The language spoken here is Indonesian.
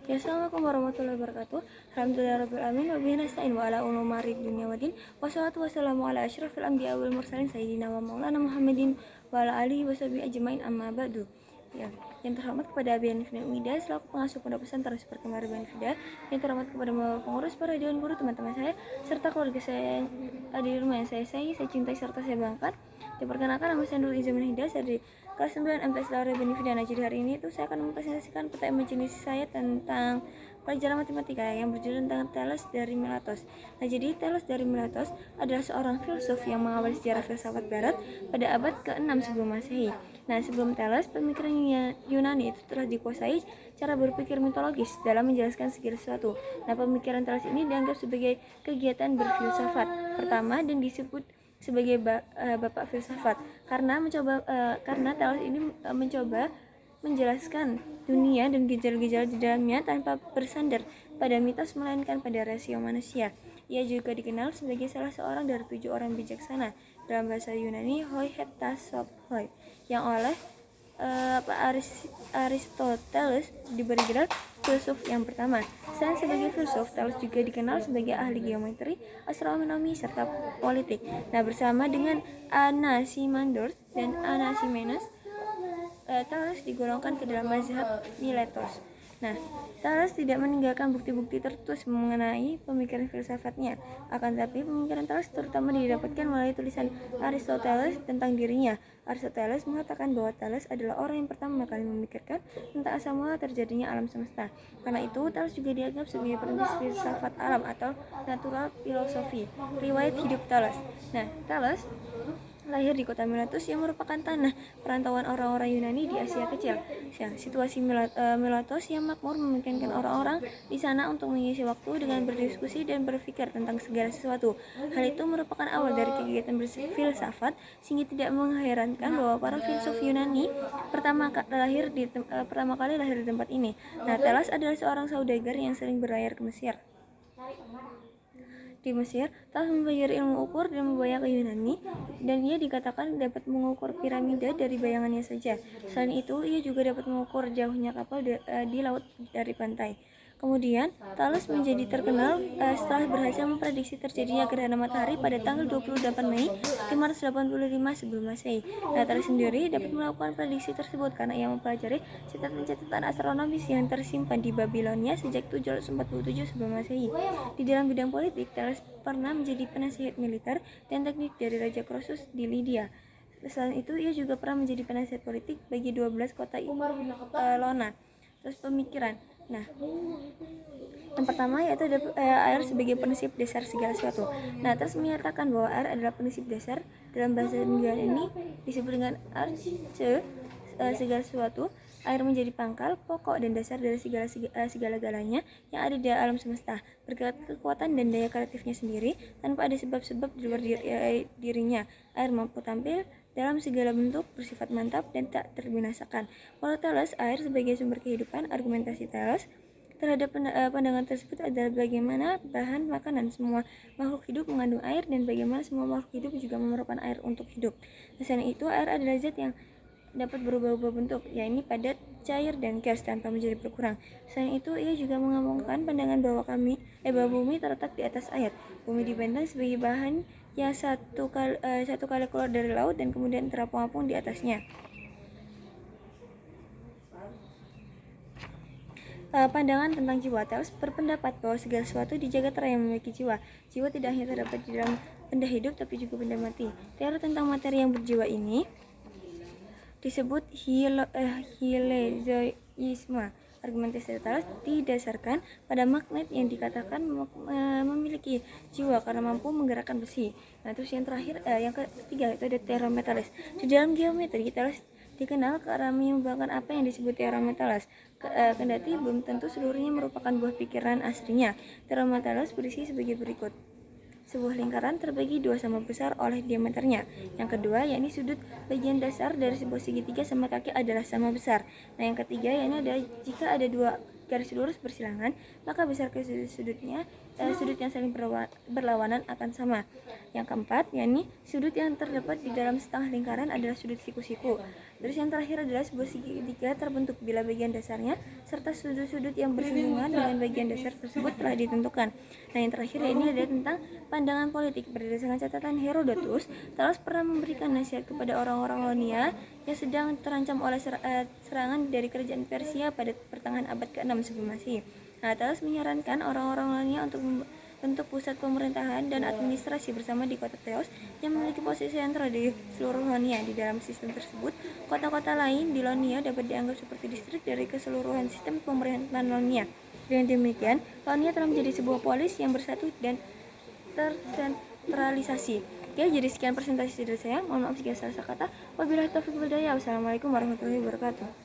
Ya, assalamualaikum warahmatullahi wabarakatuh. Alhamdulillahirrahmanirrahim. Wa bihi nasta'in wa ala umuri dunya waddin. Wassalatu wassalamu ala asyrafil anbiya wal mursalin sayyidina wa maulana Muhammadin wa ala alihi washabihi ajmain, amma ba'du. Ya, yang terhormat kepada Abi Hanif dan Umida selaku pengasuh pondok pesantren Perkemar Bani Fida, yang terhormat kepada pengurus, para dewan guru, teman-teman saya, serta keluarga saya yang ada di rumah yang saya sayangi, saya cintai serta saya banggakan. Diperkenalkan, nama saya Nurul Izamin Hidayah, saya di kelas 9 MTS Laura Bani Fida. Nah, jadi hari ini itu saya akan mempresentasikan peta imaginasi saya tentang pelajaran matematika yang berjudul tentang Thales dari Miletus. Nah, jadi Thales dari Miletus adalah seorang filsuf yang mengawali sejarah filsafat barat pada abad ke-6 sebelum Masehi. Nah, sebelum Thales, pemikiran Yunani itu telah dikuasai cara berpikir mitologis dalam menjelaskan segala sesuatu. Nah, pemikiran Thales ini dianggap sebagai kegiatan berfilsafat pertama dan disebut sebagai bapak filsafat karena Thales ini mencoba menjelaskan dunia dan gejala-gejala di dalamnya tanpa bersandar pada mitos melainkan pada rasio manusia. Ia juga dikenal sebagai salah seorang dari 7 orang bijaksana dalam bahasa Yunani hoi heptas sop hoi, yang oleh Aristoteles diberi gelar filsuf yang pertama. Selain sebagai filsuf, Thales juga dikenal sebagai ahli geometri, astronomi, serta politik. Nah, bersama dengan Anaximandros dan Anaximenes, Thales digolongkan ke dalam mazhab Miletus. Nah, Thales tidak meninggalkan bukti-bukti tertulis mengenai pemikiran filsafatnya. Akan tetapi, pemikiran Thales terutama didapatkan melalui tulisan Aristoteles tentang dirinya. Aristoteles mengatakan bahwa Thales adalah orang yang pertama kali memikirkan tentang asal mula terjadinya alam semesta. Karena itu, Thales juga dianggap sebagai perintis filsafat alam atau natural philosophy. Riwayat hidup Thales. Nah, Thales lahir di kota Miletus yang merupakan tanah perantauan orang-orang Yunani di Asia Kecil. Situasi Miletus yang makmur memungkinkan orang-orang di sana untuk mengisi waktu dengan berdiskusi dan berpikir tentang segala sesuatu. Hal itu merupakan awal dari kegiatan berfilsafat, sehingga tidak mengherankan bahwa para filsuf Yunani pertama kali lahir di tempat ini. Nah, Thales adalah seorang saudagar yang sering berlayar ke Mesir. Di Mesir, Thales mempelajari ilmu ukur dan membayang ke Yunani, dan ia dikatakan dapat mengukur piramida dari bayangannya saja. Selain itu, ia juga dapat mengukur jauhnya kapal di laut dari pantai. Kemudian, Thales menjadi terkenal setelah berhasil memprediksi terjadinya gerhana matahari pada tanggal 28 Mei 585 sebelum Masehi. Nah, Thales sendiri dapat melakukan prediksi tersebut karena ia mempelajari catatan-catatan astronomis yang tersimpan di Babilonia sejak 747 sebelum Masehi. Di dalam bidang politik, Thales pernah menjadi penasihat militer dan teknik dari Raja Croesus di Lydia. Selain itu, ia juga pernah menjadi penasihat politik bagi 12 kota Lona. Terus pemikiran. Nah, yang pertama yaitu air sebagai prinsip dasar segala sesuatu. Nah, terus menyatakan bahwa air adalah prinsip dasar. Dalam bahasa Yunani disebut dengan arche, segala sesuatu. Air menjadi pangkal, pokok, dan dasar dari segala-galanya yang ada di alam semesta, berkat kekuatan dan daya kreatifnya sendiri tanpa ada sebab-sebab di luar dirinya. Air mampu tampil dalam segala bentuk, bersifat mantap dan tak terbinasakan. Menurut Thales, air sebagai sumber kehidupan. Argumentasi Thales terhadap pandangan tersebut adalah bagaimana bahan makanan semua makhluk hidup mengandung air, dan bagaimana semua makhluk hidup juga memerlukan air untuk hidup. Selain itu, air adalah zat yang dapat berubah-ubah bentuk, yakni padat, cair, dan gas tanpa menjadi berkurang. Selain itu, ia juga mengamalkan pandangan bahwa bumi terletak di atas air. Bumi dipandang sebagai bahan yang satu kali keluar dari laut dan kemudian terapung-apung di atasnya. Pandangan tentang jiwa. Thales berpendapat bahwa segala sesuatu di jagat raya memiliki jiwa. Jiwa tidak hanya terdapat di dalam benda hidup tapi juga benda mati. Teori tentang materi yang berjiwa ini disebut hilezoisme. Argumentasi Thales didasarkan pada magnet yang dikatakan memiliki jiwa karena mampu menggerakkan besi. Nah, terus yang terakhir, yang ketiga itu ada teorema Thales. Di dalam geometri, Thales dikenal karena menyumbangkan apa yang disebut teorema Thales. Kendati belum tentu seluruhnya merupakan buah pikiran aslinya. Teorema Thales berisi sebagai berikut. Sebuah lingkaran terbagi dua sama besar oleh diameternya. Yang kedua, yakni sudut bagian dasar dari sebuah segitiga sama kaki adalah sama besar. Nah, yang ketiga, yakni jika ada dua garis lurus bersilangan, maka besar ke sudut yang saling berlawanan akan sama. Yang keempat, yakni sudut yang terdapat di dalam setengah lingkaran adalah sudut siku-siku. Terus yang terakhir adalah sebuah segitiga terbentuk bila bagian dasarnya serta sudut-sudut yang bersinggungan dengan bagian dasar tersebut telah ditentukan. Nah, yang terakhir ini adalah tentang pandangan politik. Berdasarkan catatan Herodotus, Talos pernah memberikan nasihat kepada orang-orang Ionia yang sedang terancam oleh serangan dari kerajaan Persia pada pertengahan abad ke-6 sebelum Masehi. Nah, Talos menyarankan orang-orang Ionia untuk bentuk pusat pemerintahan dan administrasi bersama di kota Teos yang memiliki posisi sentral di seluruh Ionia. Di dalam sistem tersebut, kota-kota lain di Ionia dapat dianggap seperti distrik dari keseluruhan sistem pemerintahan Ionia. Dengan demikian, Ionia telah menjadi sebuah polis yang bersatu dan tersentralisasi. Oke, jadi sekian presentasi dari saya. Mohon maaf jika salah kata. Wabillahi taufiq wal hidayah. Wassalamualaikum warahmatullahi wabarakatuh.